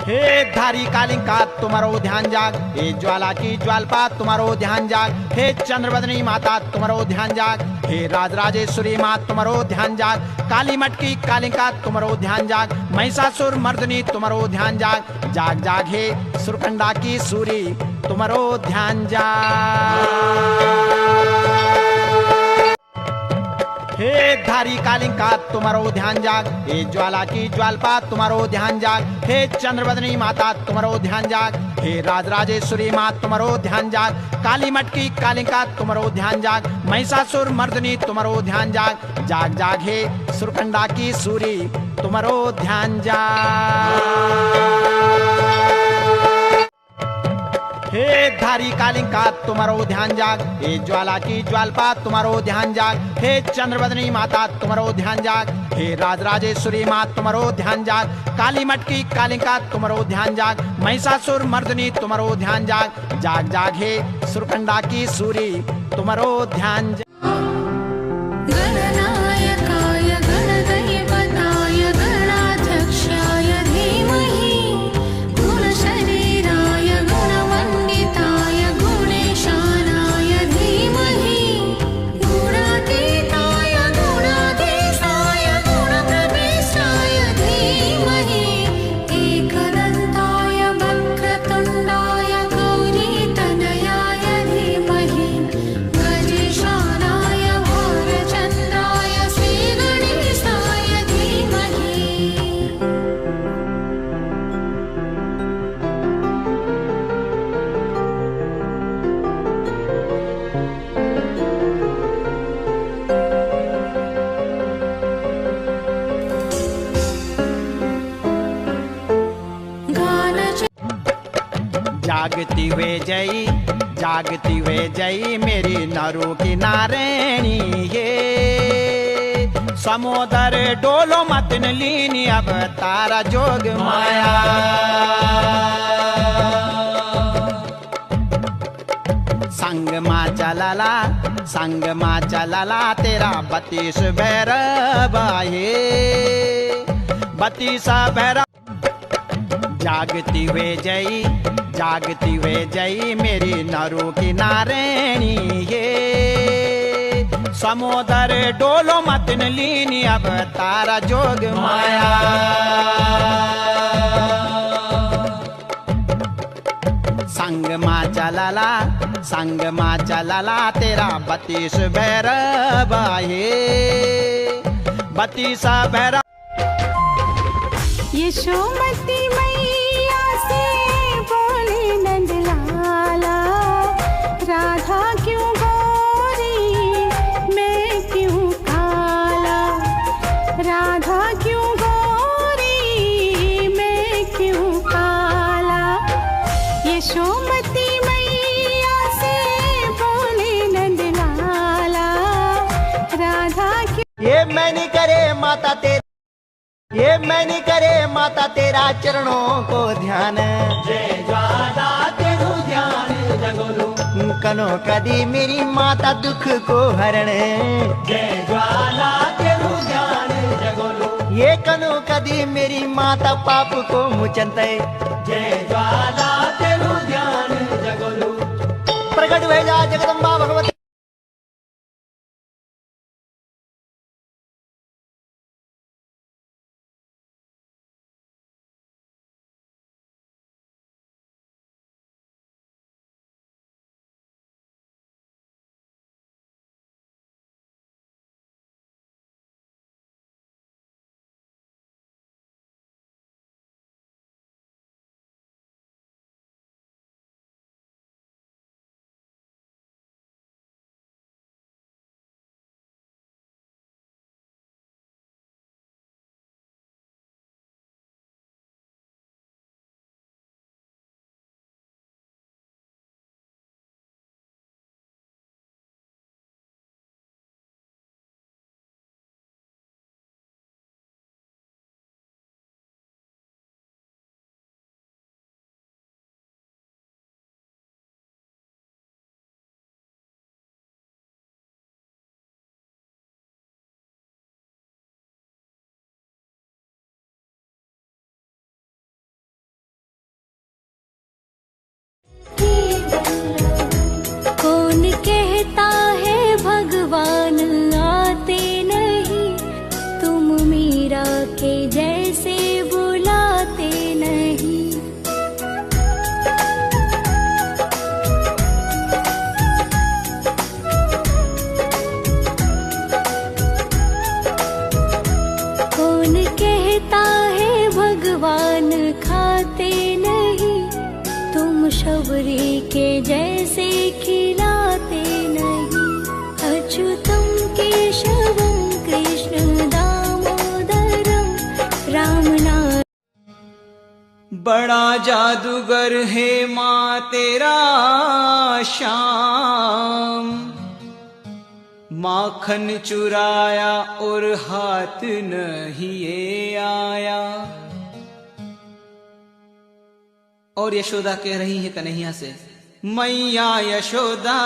हे धारी कालिंका तुम्हारो ध्यान जाग, हे ज्वाला की ज्वालपा तुम्हारो ध्यान जाग, हे चंद्रवदनी माता तुम्हारो ध्यान जाग, हे राजराजेश्वरी माँ तुम्हारो ध्यान जाग, काली मटकी कालिंका तुम्हारो ध्यान जाग, महिषासुर मर्दनी तुम्हारो ध्यान जाग, जाग जाग हे सुरकंडा की सूरी तुम्हारो ध्यान जाग। हे धारी कालिंका तुम्हारो ध्यान जाग, हे ज्वाला की ज्वालपा तुम्हारो ध्यान जाग, हे चंद्रवदनी माता तुम्हारो ध्यान जाग, हे राजराजेश्वरी माँ तुम्हारो ध्यान जाग, काली मटकी कालिंका तुम्हारो ध्यान जाग, महिषासुर मर्दनी तुम्हारो ध्यान जाग, जाग जाग हे सुरकंडा की सूरी तुम्हारो ध्यान जाग। हे धारी कालिंका तुम्हारो ध्यान जाग, हे ज्वाला की ज्वालपा तुम्हारो ध्यान जाग, हे चंद्रवदनी माता तुम्हारो ध्यान जाग, हे राजराजेश्वरी माँ तुम्हारो ध्यान जाग, काली मटकी कालिंका तुम्हारो ध्यान जाग, महिषासुर मर्दनी तुम्हारो ध्यान जाग, जाग जाग हे सुरकंडा की सूरी तुम्हारो ध्यान जाग। जागती वे जई, जागती वे जई मेरी नरू की नारायणी, ये समुदर डोलो मतन लीनी अब तारा जोग माया। संग माँ चलला, संग माँ चलला तेरा 32 भैरव आए, 32 भैरव। जागती वे जई, जागती वे जई मेरी नरू की नारायणी, ये समुदर डोलो मतन लीनी अब तारा जोग माया। संग माँ चलला, संग माँ चलला तेरा 32 भैरव आए, 32 भैरव। यशोमती मैया से बोले नंदलाला, राधा क्यों गोरी मैं क्यों काला, राधा क्यों गोरी मैं क्यों काला। यशोमती मैया से बोले नंदलाला, राधा क्यों। ये मैं नहीं करे माता तेरी, ये मैं नहीं करे माता तेरा चरणों को ध्यान, जय ज्वाला तेरू ध्यान जगोलू, कनो कदी मेरी माता दुख को हरण, जय ज्वाला तेरू ध्यान जगोलू, ये कनो कदी मेरी माता पाप को मुचनते, जय ज्वाला तेरू ध्यान जगोलू। प्रकट भय जा जगदम्बा भगवती। शबरी के जैसे खिलाते नहीं। अच्युतम केशवम कृष्ण दामोदरम राम नाम। बड़ा जादूगर है माँ तेरा श्याम, माखन चुराया और हाथ नहीं ये आया। और यशोदा कह रही है कन्हैया से, मैया यशोदा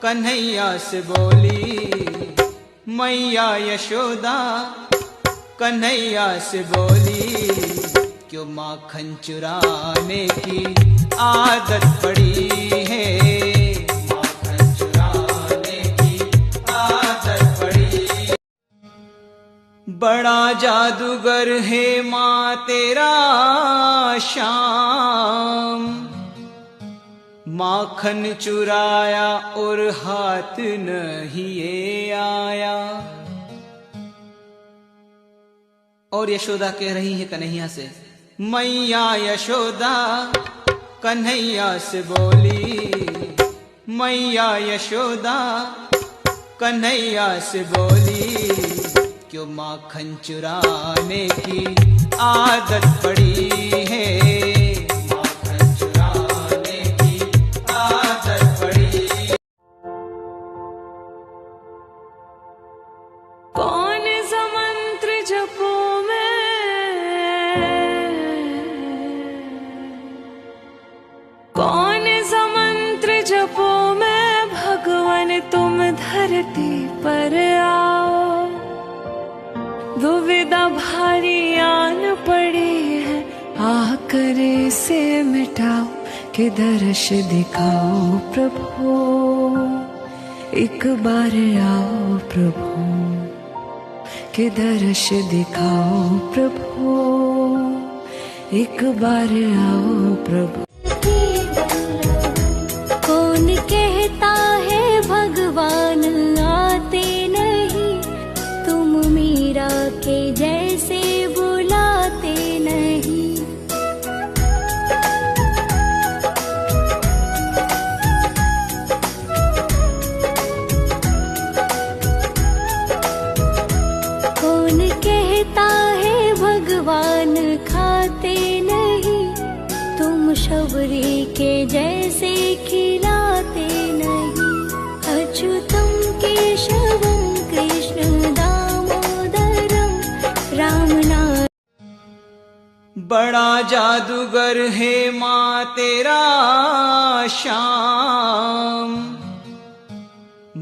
कन्हैया से बोली, मैया यशोदा कन्हैया से बोली, क्यों माखन चुराने की आदत पड़ी है, माखन चुराने की आदत पड़ी। बड़ा जादूगर है माँ तेरा श्याम, माखन चुराया और हाथ नहीं ये आया। और यशोदा कह रही है कन्हैया से, मैया यशोदा कन्हैया से बोली, मैया यशोदा कन्हैया से बोली, क्यों माखन चुराने की आदत पड़ी है, माखन चुराने की आदत पड़ी। कौन सा मंत्र जपूं मैं, कौन सा मंत्र जपूं मैं, भगवान तुम धरती पर आओ। दुविधा भारी आन पड़ी है, आकर इसे मिटाओ, कि दर्श दिखाओ प्रभु, एक बार आओ प्रभु, कि दर्श दिखाओ प्रभु, एक बार आओ प्रभु। कौन कहता है भगवान आते नहीं, तुम मीरा के जैसे बुलाते नहीं। कौन कहता है भगवान खाते नहीं, तुम शबरी के जैसे खिलाते नहीं। अच्युतम केशवम कृष्ण दामोदरम राम नाम। बड़ा जादूगर है माँ तेरा श्याम,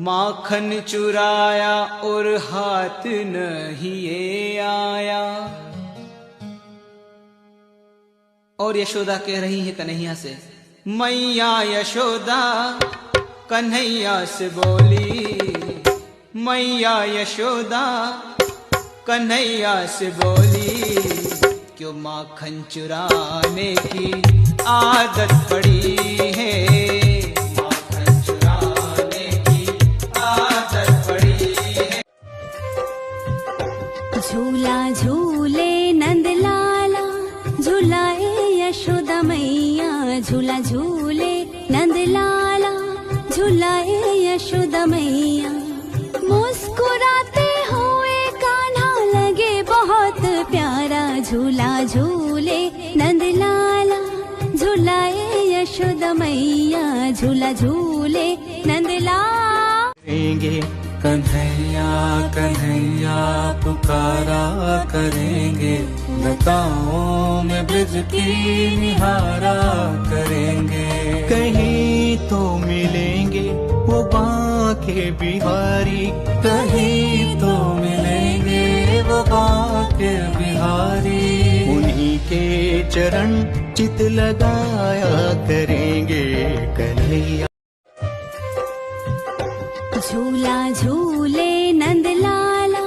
माखन चुराया और हाथ नहीं ये आया। और यशोदा कह रही है कन्हैया से, मैया यशोदा कन्हैया से बोली, मैया यशोदा कन्हैया से बोली, क्यों माखन चुराने की आदत पड़ी है, माखन चुराने की आदत पड़ी है। झूला झूले नंद लाला, झूलाए यशोदा मैया। झूला झूले नंद लाला, झूलाए यशोदा मैया। मुस्कुराते हुए कान्हा लगे बहुत प्यारा। झूला झूले नंद लाला, झूलाए यशोदा मैया। झूला झूले नंद लाला। कन्हैया कन्हैया पुकारा करेंगे, लताओं में ब्रज की निहारा करेंगे। कहीं तो मिलेंगे वो बांके बिहारी, कहीं तो मिलेंगे वो बांके बिहारी। उन्हीं के चरण चित लगाया करेंगे कन्हैया। झूला झूले नंद लाला,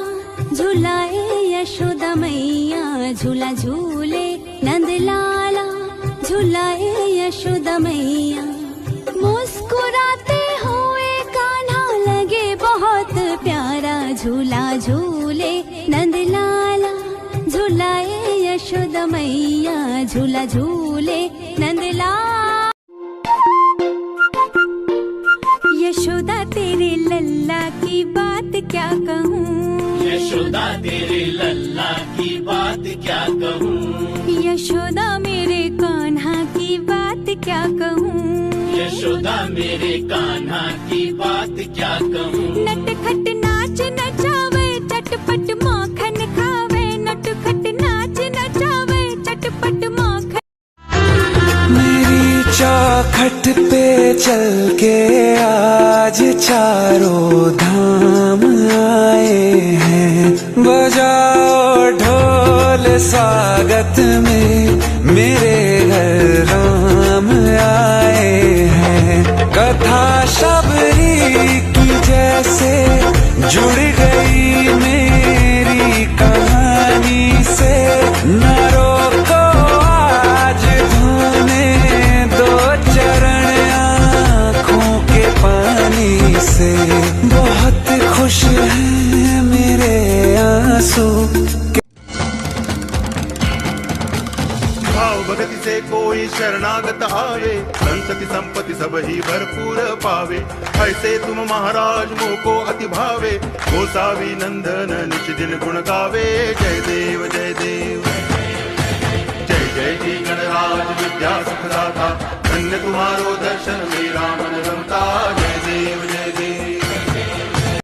झूलाए यशोदा मैया। झूला झूले नंद लाला, झूलाए यशोदा मैया। मुस्कुराते हुए कान्हा लगे बहुत प्यारा। झूला झूले नंद लाला, झूलाए यशोदा मैया। झूला झूले नंद लाला। क्या कहूँ, यशोदा तेरे लल्ला की बात क्या कहूँ, यशोदा मेरे कान्हा की बात क्या कहूँ, यशोदा मेरे कान्हा की बात क्या कहूँ। नटखट नाच नचावे चटपट माखन खावे, नटखट नाच नचावे चटपट माखन। मेरी चौखट पे चल के आज चारों धाम आए हैं, बजाओ ढोल स्वागत में मेरे घर राम आए हैं। कथा शबरी की जैसे जुड़ गई मेरी कहानी से, न रोको आज धोने दो चरण आँखों के पानी से। बहुत खुश हैं मेरे आंसू। भाव भगति से कोई शरणागत आवे, संतति संपत्ति सब ही भरपूर पावे। ऐसे तुम महाराज मोको अति भावे, गोसावी नंदन निच दिन गुण गावे। जय देव जय देव, जय जय जी गणराज विद्या सुखदाता, धन्य तुम्हारो दर्शन मेरा